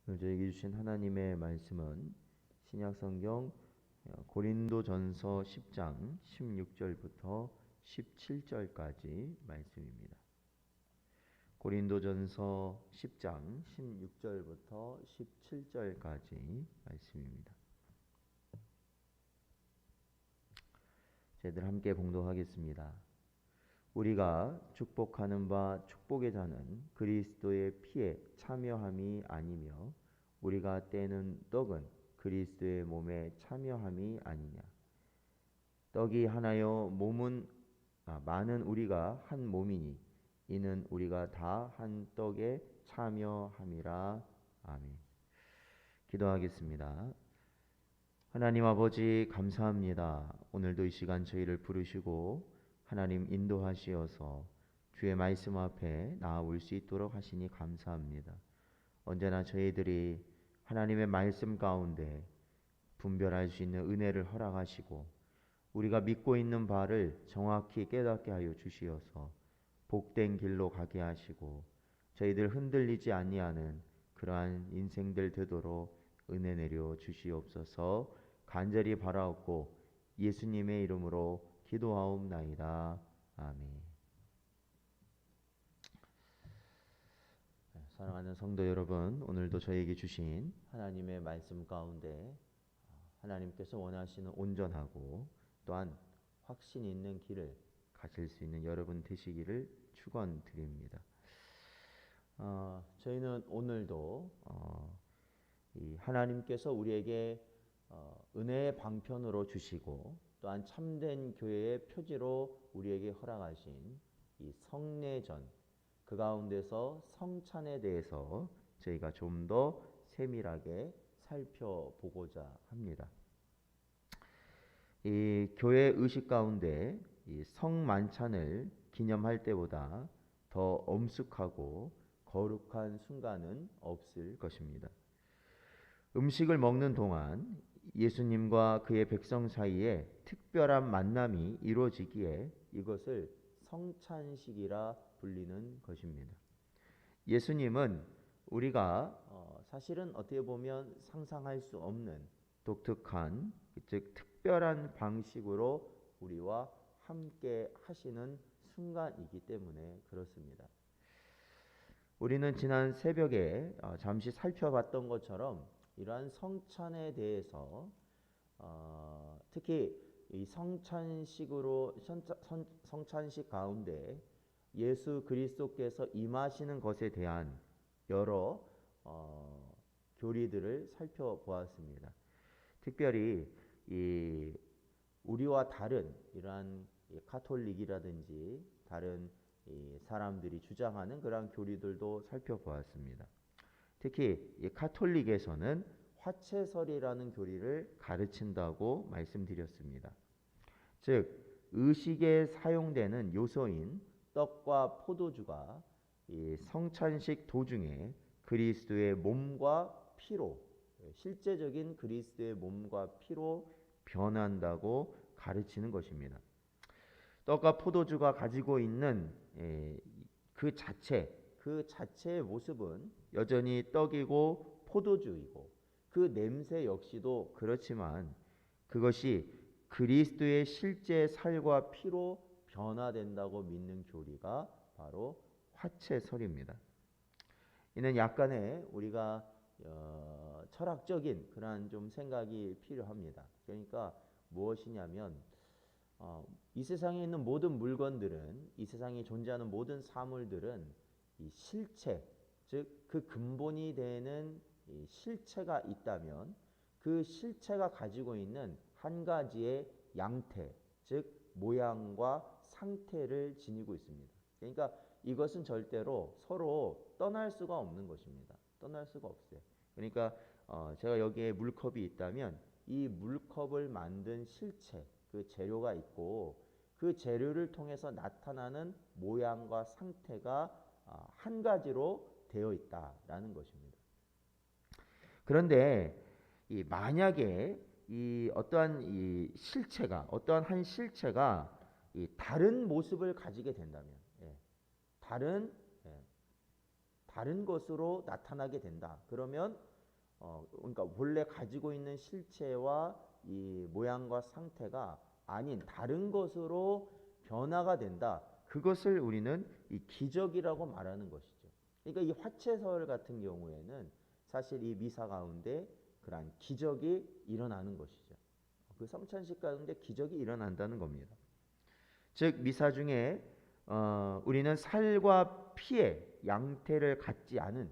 오늘 저에게 주신 하나님의 말씀은 신약성경 고린도전서 10장 16절부터 17절까지 말씀입니다. 고린도전서 10장 16절부터 17절까지 말씀입니다. 저희들 함께 봉독하겠습니다. 우리가 축복하는 바 축복의 자는 그리스도의 피에 참여함이 아니며 우리가 떼는 떡은 그리스도의 몸에 참여함이 아니냐. 떡이 하나요 많은 우리가 한 몸이니 이는 우리가 다 한 떡에 참여함이라. 아멘. 기도하겠습니다. 하나님 아버지 감사합니다. 오늘도 이 시간 저희를 부르시고 하나님 인도하시어서 주의 말씀 앞에 나아올 수 있도록 하시니 감사합니다. 언제나 저희들이 하나님의 말씀 가운데 분별할 수 있는 은혜를 허락하시고 우리가 믿고 있는 바를 정확히 깨닫게 하여 주시어서 복된 길로 가게 하시고 저희들 흔들리지 아니하는 그러한 인생들 되도록 은혜 내려 주시옵소서. 간절히 바라옵고 예수님의 이름으로 기도하옵나이다. 아멘. 사랑하는 성도 여러분, 오늘도 저에게 주신 하나님의 말씀 가운데 하나님께서 원하시는 온전하고 또한 확신 있는 길을 가질 수 있는 여러분 되시기를 축원드립니다. 저희는 오늘도 이 하나님께서 우리에게 은혜의 방편으로 주시고 또한 참된 교회의 표지로 우리에게 허락하신 이 성례전, 그 가운데서 성찬에 대해서 저희가 좀 더 세밀하게 살펴보고자 합니다. 이 교회 의식 가운데 이 성만찬을 기념할 때보다 더 엄숙하고 거룩한 순간은 없을 것입니다. 음식을 먹는 동안 예수님과 그의 백성 사이에 특별한 만남이 이루어지기에 이것을 성찬식이라 불리는 것입니다. 예수님은 우리가 사실은 어떻게 보면 상상할 수 없는 독특한, 즉 특별한 방식으로 우리와 함께 하시는 순간이기 때문에 그렇습니다. 우리는 지난 새벽에 잠시 살펴봤던 것처럼 이러한 성찬에 대해서 특히 이 성찬식 가운데 예수 그리스도께서 임하시는 것에 대한 여러 교리들을 살펴보았습니다. 특별히 이 우리와 다른 이러한 가톨릭이라든지 다른 이 사람들이 주장하는 그러한 교리들도 살펴보았습니다. 특히 이 가톨릭에서는 화채설이라는 교리를 가르친다고 말씀드렸습니다. 즉 의식에 사용되는 요소인 떡과 포도주가 이 성찬식 도중에 그리스도의 몸과 피로, 실제적인 그리스도의 몸과 피로 변한다고 가르치는 것입니다. 떡과 포도주가 가지고 있는 그 자체의 모습은 여전히 떡이고 포도주이고 그 냄새 역시도 그렇지만 그것이 그리스도의 실제 살과 피로 변화된다고 믿는 교리가 바로 화채설입니다. 이는 약간의 우리가 철학적인 그러한 좀 생각이 필요합니다. 그러니까 무엇이냐면 이 세상에 있는 모든 물건들은, 이 세상에 존재하는 모든 사물들은 이 실체, 즉 그 근본이 되는 이 실체가 있다면 그 실체가 가지고 있는 한 가지의 양태, 즉 모양과 상태를 지니고 있습니다. 그러니까 이것은 절대로 서로 떠날 수가 없는 것입니다. 떠날 수가 없어요. 그러니까 제가 여기에 물컵이 있다면 이 물컵을 만든 실체, 그 재료가 있고 그 재료를 통해서 나타나는 모양과 상태가 한 가지로 되어 있다라는 것입니다. 그런데 만약에 어떠한 한 실체가 다른 모습을 가지게 된다면, 다른 다른 것으로 나타나게 된다. 그러면 그러니까 원래 가지고 있는 실체와 이 모양과 상태가 아닌 다른 것으로 변화가 된다. 그것을 우리는 이 기적이라고 말하는 것이죠. 그러니까 이 화채설 같은 경우에는 사실 이 미사 가운데 그러한 기적이 일어나는 것이죠. 그 성찬식 가운데 기적이 일어난다는 겁니다. 즉 미사 중에 우리는 살과 피의 양태를 갖지 않은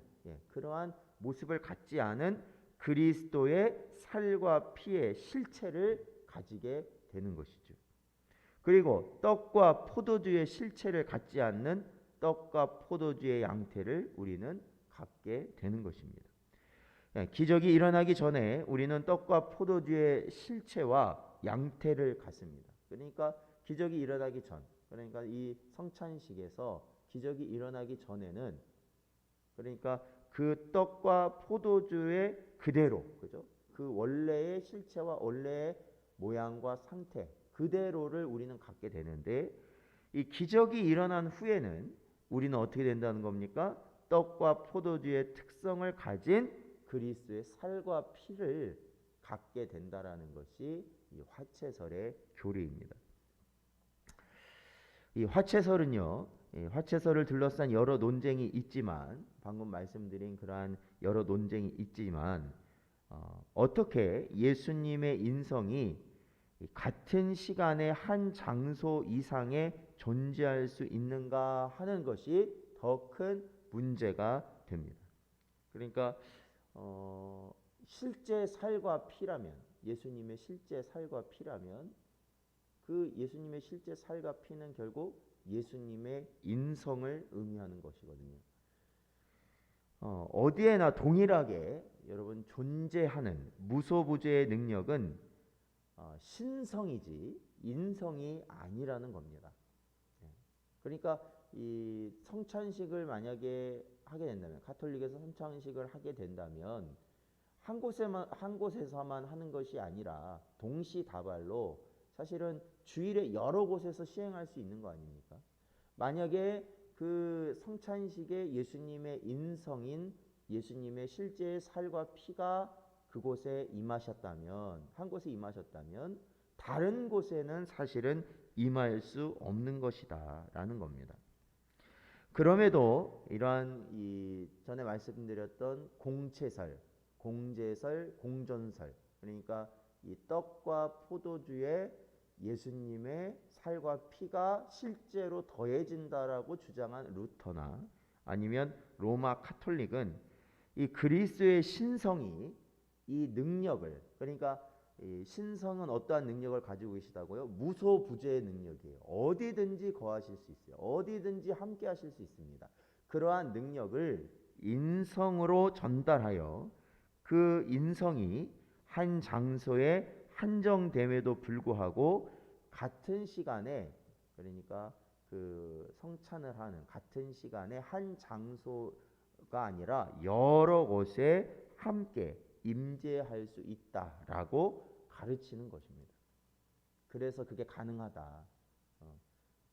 그러한 모습을 갖지 않은 그리스도의 살과 피의 실체를 가지게 되는 것이죠. 그리고 떡과 포도주의 실체를 갖지 않는 떡과 포도주의 양태를 우리는 갖게 되는 것입니다. 기적이 일어나기 전에 우리는 떡과 포도주의 실체와 양태를 갖습니다. 그러니까 기적이 일어나기 전, 그러니까 이 성찬식에서 기적이 일어나기 전에는 그러니까 그 떡과 포도주의 그대로, 그죠? 그 원래의 실체와 원래의 모양과 상태 그대로를 우리는 갖게 되는데 이 기적이 일어난 후에는 우리는 어떻게 된다는 겁니까? 떡과 포도주의 특성을 가진 그리스도의 살과 피를 갖게 된다라는 것이 이 화채설의 교리입니다. 이 화채설은요, 화채설을 둘러싼 여러 논쟁이 있지만 방금 말씀드린 그러한 여러 논쟁이 있지만 어떻게 예수님의 인성이 같은 시간에 한 장소 이상에 존재할 수 있는가 하는 것이 더 큰 문제가 됩니다. 그러니까 실제 살과 피라면 예수님의 실제 살과 피라면 그 예수님의 실제 살과 피는 결국 예수님의 인성을 의미하는 것이거든요. 어디에나 동일하게 여러분 존재하는 무소부재의 능력은 신성이지 인성이 아니라는 겁니다. 그러니까 이 성찬식을 만약에 하게 된다면 가톨릭에서 성찬식을 하게 된다면 한 곳에서만 하는 것이 아니라 동시다발로 사실은 주일에 여러 곳에서 시행할 수 있는 거 아닙니까? 만약에 그 성찬식에 예수님의 인성인 예수님의 실제 살과 피가 그곳에 임하셨다면 한 곳에 임하셨다면 다른 곳에는 사실은 임할 수 없는 것이다 라는 겁니다. 그럼에도 이러한 이 전에 말씀드렸던 공채설, 공제설, 공전설 그러니까 이 떡과 포도주에 예수님의 살과 피가 실제로 더해진다라고 주장한 루터나 아니면 로마 카톨릭은 이 그리스도의 신성이 이 능력을 그러니까 이 신성은 어떠한 능력을 가지고 계시다고요? 무소부재의 능력이에요. 어디든지 거하실 수 있어요. 어디든지 함께 하실 수 있습니다. 그러한 능력을 인성으로 전달하여 그 인성이 한 장소에 한정됨에도 불구하고 같은 시간에 그러니까 그 성찬을 하는 같은 시간에 한 장소가 아니라 여러 곳에 함께 임재할 수 있다라고 가르치는 것입니다. 그래서 그게 가능하다.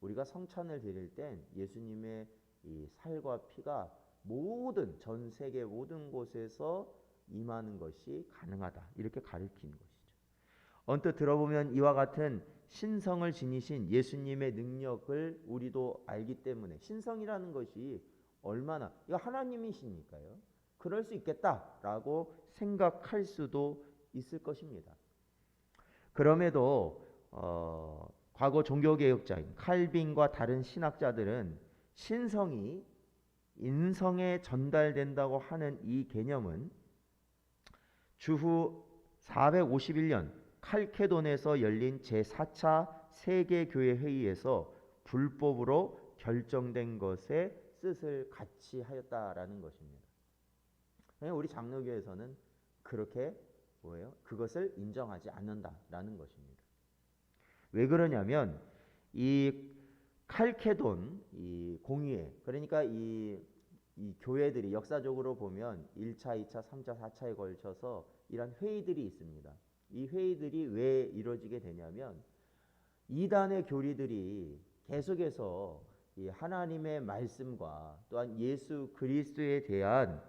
우리가 성찬을 드릴 땐 예수님의 이 살과 피가 모든 전 세계 모든 곳에서 임하는 것이 가능하다. 이렇게 가르치는 것이죠. 언뜻 들어보면 이와 같은 신성을 지니신 예수님의 능력을 우리도 알기 때문에 신성이라는 것이 얼마나 이거 하나님이시니까요. 그럴 수 있겠다라고 생각할 수도 있을 것입니다. 그럼에도 과거 종교개혁자인 칼빈과 다른 신학자들은 신성이 인성에 전달된다고 하는 이 개념은 주후 451년 칼케돈에서 열린 제4차 세계교회 회의에서 불법으로 결정된 것에 뜻을 같이 하였다라는 것입니다. 우리 장로교에서는 그렇게 그것을 인정하지 않는다라는 것입니다. 왜 그러냐면 이 칼케돈 이 공의회 그러니까 이 교회들이 역사적으로 보면 1차, 2차, 3차, 4차에 걸쳐서 이런 회의들이 있습니다. 이 회의들이 왜 이루어지게 되냐면 이단의 교리들이 계속해서 이 하나님의 말씀과 또한 예수 그리스도에 대한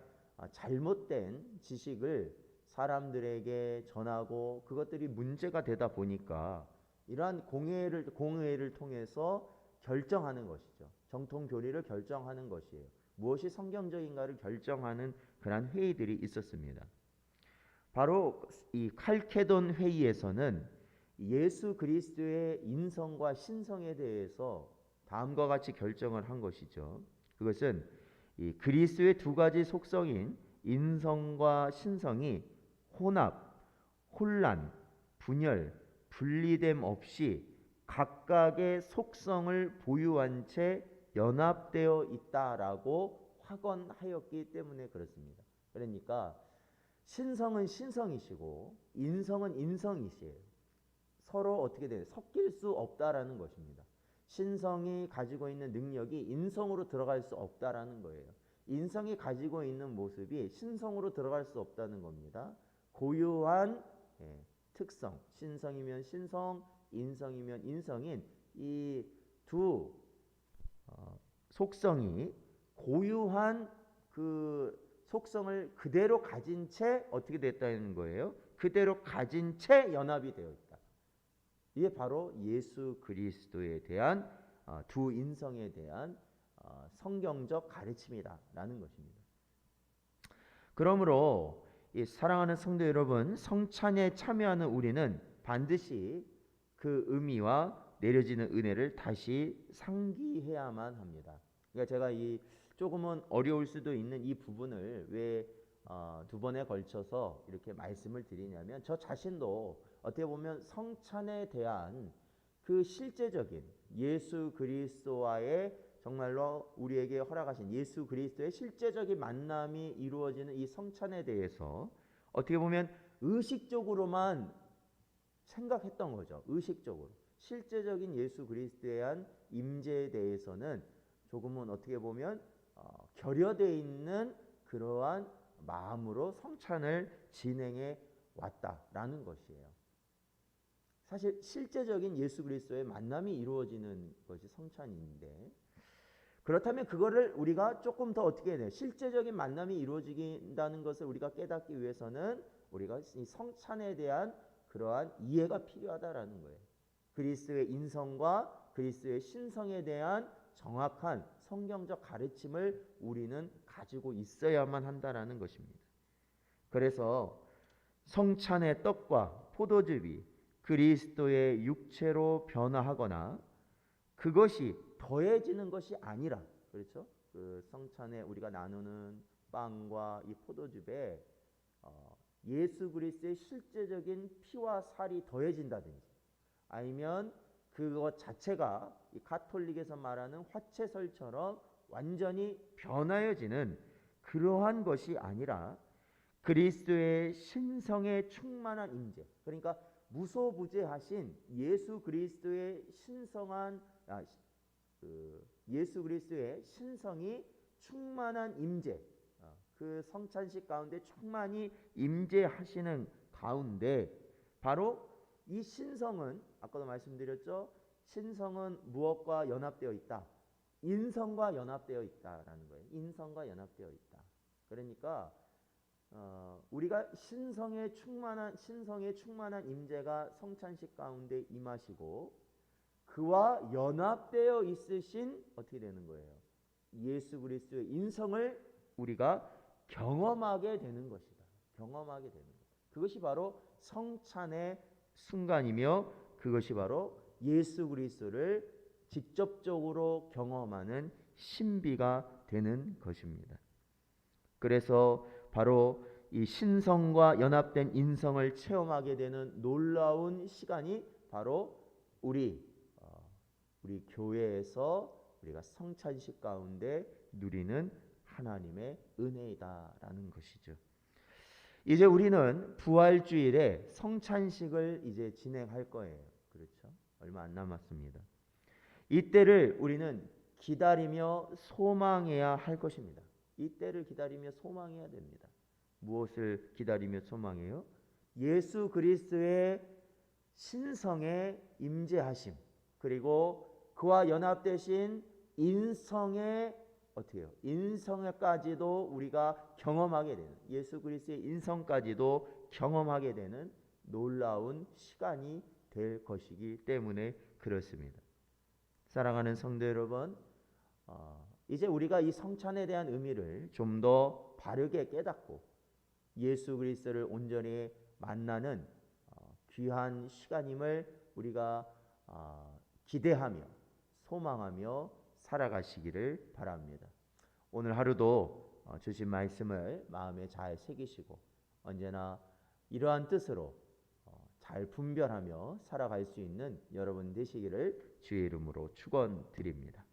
잘못된 지식을 사람들에게 전하고 그것들이 문제가 되다 보니까 이러한 공회를 통해서 결정하는 것이죠. 정통 교리를 결정하는 것이에요. 무엇이 성경적인가를 결정하는 그러한 회의들이 있었습니다. 바로 이 칼케돈 회의에서는 예수 그리스도의 인성과 신성에 대해서 다음과 같이 결정을 한 것이죠. 그것은 이 그리스도의 두 가지 속성인 인성과 신성이 혼합, 혼란, 분열, 분리됨 없이 각각의 속성을 보유한 채 연합되어 있다라고 확언하였기 때문에 그렇습니다. 그러니까 신성은 신성이시고 인성은 인성이시에요. 서로 어떻게 돼요? 섞일 수 없다라는 것입니다. 신성이 가지고 있는 능력이 인성으로 들어갈 수 없다라는 거예요. 인성이 가지고 있는 모습이 신성으로 들어갈 수 없다는 겁니다. 고유한 특성, 신성이면 신성, 인성이면 인성인 이 두 속성이 고유한 그 속성을 그대로 가진 채 어떻게 됐다는 거예요? 그대로 가진 채 연합이 되어 있다. 이게 바로 예수 그리스도에 대한 두 인성에 대한 성경적 가르침이다라는 것입니다. 그러므로 이 사랑하는 성도 여러분, 성찬에 참여하는 우리는 반드시 그 의미와 내려지는 은혜를 다시 상기해야만 합니다. 그러니까 제가 이 조금은 어려울 수도 있는 이 부분을 왜 두 번에 걸쳐서 이렇게 말씀을 드리냐면 저 자신도 어떻게 보면 성찬에 대한 그 실제적인 예수 그리스도와의 정말로 우리에게 허락하신 예수 그리스도의 실제적인 만남이 이루어지는 이 성찬에 대해서 어떻게 보면 의식적으로만 생각했던 거죠. 의식적으로. 실제적인 예수 그리스도에 대한 임재에 대해서는 조금은 어떻게 보면 결여되어 있는 그러한 마음으로 성찬을 진행해 왔다라는 것이에요. 사실 실제적인 예수 그리스도의 만남이 이루어지는 것이 성찬인데 그렇다면 그거를 우리가 조금 더 어떻게 해야 돼요? 실제적인 만남이 이루어진다는 것을 우리가 깨닫기 위해서는 우리가 이 성찬에 대한 그러한 이해가 필요하다라는 거예요. 그리스도의 인성과 그리스도의 신성에 대한 정확한 성경적 가르침을 우리는 가지고 있어야만 한다라는 것입니다. 그래서 성찬의 떡과 포도즙이 그리스도의 육체로 변화하거나 그것이 더해지는 것이 아니라, 그렇죠? 그 성찬에 우리가 나누는 빵과 이 포도즙에 예수 그리스도의 실제적인 피와 살이 더해진다든지 아니면 그것 자체가 이 가톨릭에서 말하는 화채설처럼 완전히 변하여지는 그러한 것이 아니라 그리스도의 신성에 충만한 임재, 그러니까 무소부재하신 예수 그리스도의 신성한 예수 그리스도의 신성이 충만한 임재, 그 성찬식 가운데 충만히 임재하시는 가운데 바로 이 신성은 아까도 말씀드렸죠. 신성은 무엇과 연합되어 있다? 인성과 연합되어 있다라는 거예요. 인성과 연합되어 있다. 그러니까 우리가 신성에 충만한 임재가 성찬식 가운데 임하시고 그와 연합되어 있으신 어떻게 되는 거예요? 예수 그리스도의 인성을 우리가 경험하게 되는 것이다. 경험하게 되는 것. 그것이 바로 성찬의 순간이며 그것이 바로 예수 그리스도를 직접적으로 경험하는 신비가 되는 것입니다. 그래서 바로 이 신성과 연합된 인성을 체험하게 되는 놀라운 시간이 바로 우리 교회에서 우리가 성찬식 가운데 누리는 하나님의 은혜이다라는 것이죠. 이제 우리는 부활주일에 성찬식을 이제 진행할 거예요. 그렇죠? 얼마 안 남았습니다. 이때를 우리는 기다리며 소망해야 할 것입니다. 이때를 기다리며 소망해야 됩니다. 무엇을 기다리며 소망해요? 예수 그리스도의 신성의 임재하심, 그리고 그와 연합되신 인성의 어떻게 해요? 인성까지도 우리가 경험하게 되는, 예수 그리스도의 인성까지도 경험하게 되는 놀라운 시간이 될 것이기 때문에 그렇습니다. 사랑하는 성도 여러분, 이제 우리가 이 성찬에 대한 의미를 좀 더 바르게 깨닫고 예수 그리스도를 온전히 만나는 귀한 시간임을 우리가 기대하며 소망하며 살아가시기를 바랍니다. 오늘 하루도 주신 말씀을 마음에 잘 새기시고 언제나 이러한 뜻으로 잘 분별하며 살아갈 수 있는 여러분 되시기를 주의 이름으로 축원드립니다.